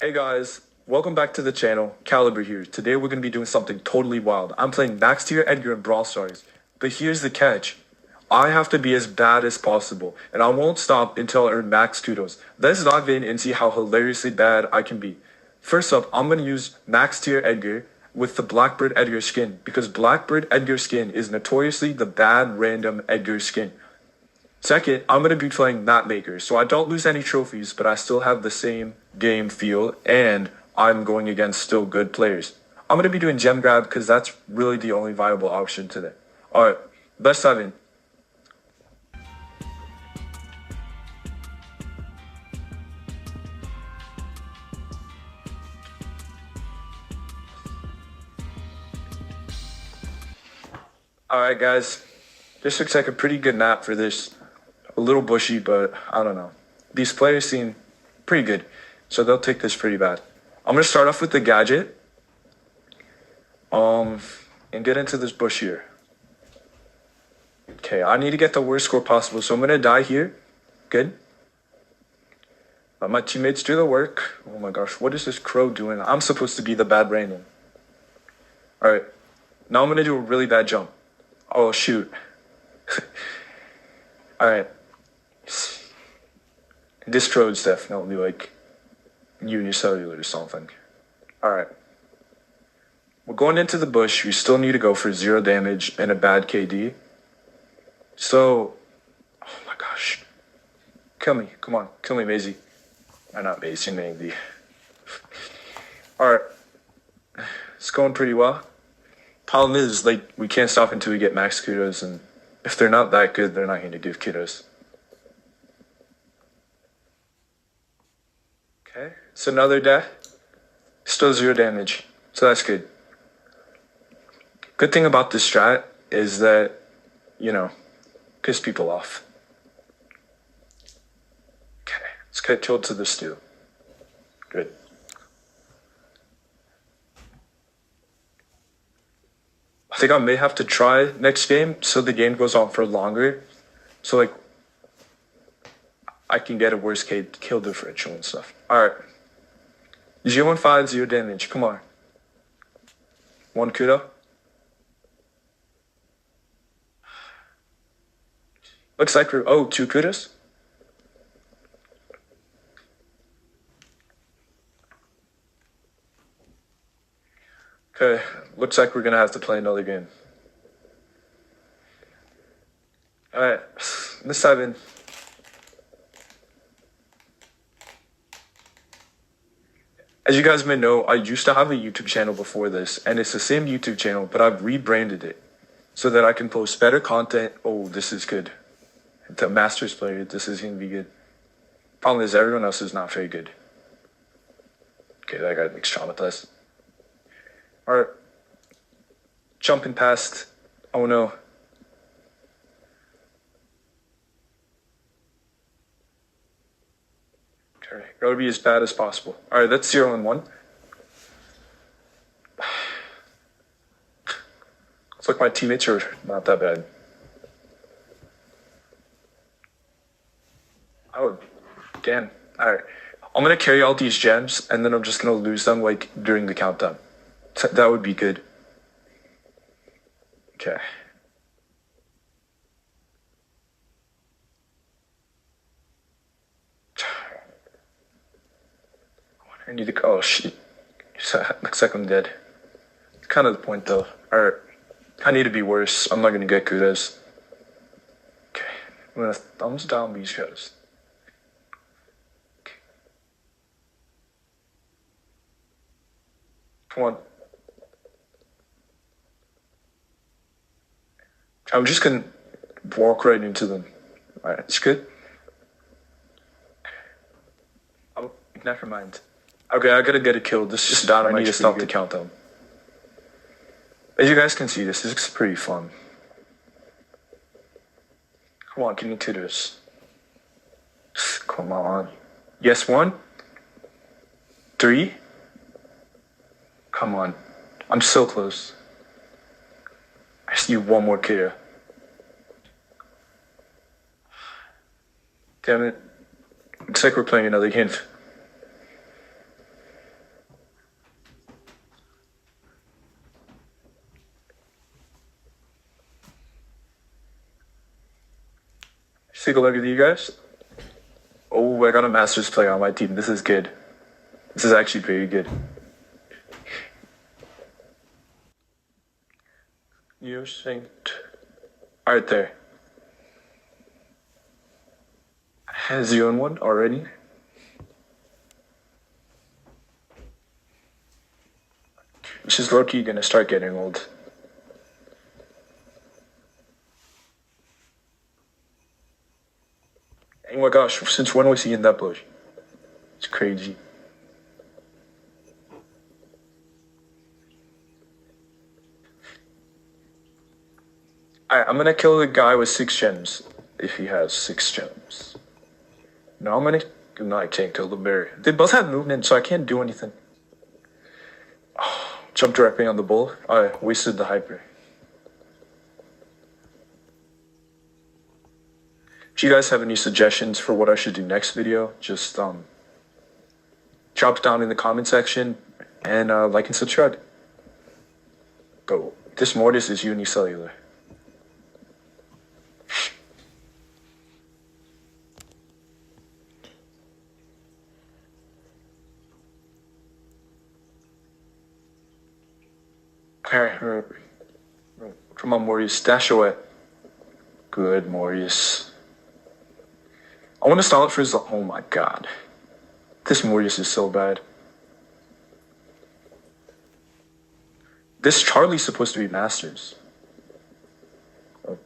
Hey guys, welcome back to the channel. Caliber here. Today we're going to be doing something totally wild. I'm playing max tier Edgar in Brawl Stars. But here's the catch. I have to be as bad as possible, and I won't stop until I earn max kudos. Let's dive in and see how hilariously bad I can be. First up, I'm going to use max tier Edgar with the Blackbird Edgar skin, because Blackbird Edgar skin is notoriously the bad random Edgar skin. Second, I'm going to be playing map maker, so I don't lose any trophies, but I still have the same game feel, and I'm going against still good players. I'm going to be doing gem grab because that's really the only viable option today. Alright, best 7. Alright guys, this looks like a pretty good map for this. A little bushy, but I don't know. These players seem pretty good, so they'll take this pretty bad. I'm gonna start off with the gadget, and get into this bush here. Okay, I need to get the worst score possible, so I'm gonna die here. Good. Let my teammates do the work. Oh my gosh, what is this crow doing? I'm supposed to be the bad random. Alright, now I'm gonna do a really bad jump. Oh shoot. Alright. This crow is definitely like unicellular or something. Alright. We're going into the bush. We still need to go for 0 damage and a bad KD. So, oh my gosh. Kill me. Come on. Kill me, Maisie. I'm not Maisie, maybe. Alright. It's going pretty well. Problem is, like, we can't stop until we get max kudos, and if they're not that good, they're not going to give kudos. Okay, it's another death. Still 0 damage, so that's good. Good thing about this strat is that, you know, piss people off. Okay, let's get killed to the stew. Good. I think I may have to try next game so the game goes on for longer. So, like, I can get a worse kill differential and stuff. Alright. 0-15, 0 damage. Come on. 1 kudo. Looks like we're... Oh, 2 kudos? Okay. Looks like we're gonna have to play another game. Alright. The 7. As you guys may know, I used to have a YouTube channel before this, and it's the same YouTube channel, but I've rebranded it so that I can post better content. Oh, this is good. The Masters player, this is going to be good. Problem is, everyone else is not very good. Okay, that guy makes traumatized. Alright. Jumping past. Oh no. Okay, gotta be as bad as possible. Alright, that's 0-1. Looks like my teammates are not that bad. Oh, damn. Alright. I'm gonna carry all these gems, and then I'm just gonna lose them, like, during the countdown. That would be good. Okay. I need to go. Oh, shit. Looks like I'm dead. Kind of the point, though. Alright. I need to be worse. I'm not gonna get kudos. Okay. I'm gonna thumbs down these guys. Okay. Come on. I'm just gonna walk right into them. Alright, it's good. Oh, never mind. Okay, I gotta get a kill. This is just down. I need to stop the countdown. As you guys can see, this is pretty fun. Come on, give me kudos. Come on. Yes, 1. 3. Come on. I'm so close. I just need 1 more kill. Damn it. Looks like we're playing another game. take a look at you guys. Oh, I got a Masters player on my team. This is good. This is actually pretty good. You synced. Right there. Has you on one already? Which is low-key gonna start getting old. Oh my gosh, since when was he in that bush? It's crazy. Alright, I'm gonna kill the guy with 6 gems. If he has 6 gems. No, no, I can't kill the bear. They both have movement, so I can't do anything. Oh, jump directly on the bull. I wasted the hyper. If you guys have any suggestions for what I should do next video, just drop it down in the comment section and like and subscribe. Go. This Mortis is unicellular. Alright, come on, Mortis, stash away. Good, Mortis. I want to stall it for his. Oh my god. This Mortis is so bad. This Charlie's supposed to be Masters. Oh.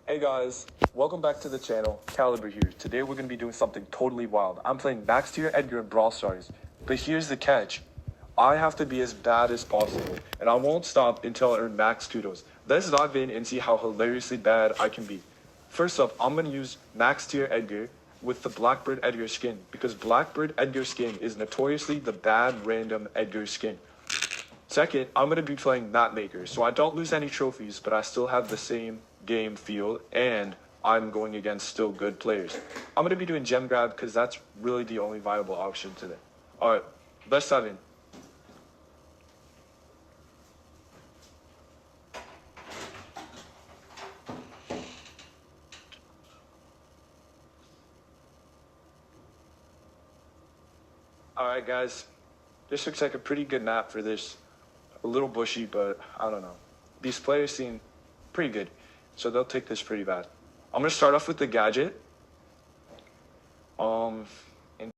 Hey guys, welcome back to the channel, Caliber here. Today we're going to be doing something totally wild. I'm playing max tier Edgar in Brawl Stars, but here's the catch. I have to be as bad as possible, and I won't stop until I earn max KUDOS. Let's dive in and see how hilariously bad I can be. First up, I'm going to use max tier Edgar with the Blackbird Edgar skin, because Blackbird Edgar skin is notoriously the bad random Edgar skin. Second, I'm going to be playing Mapmaker, so I don't lose any trophies, but I still have the same game feel, and I'm going against still good players. I'm going to be doing gem grab, because that's really the only viable option today. Alright, let's dive in. Alright guys, this looks like a pretty good map for this. A little bushy, but I don't know. These players seem pretty good, so they'll take this pretty bad. I'm gonna start off with the gadget.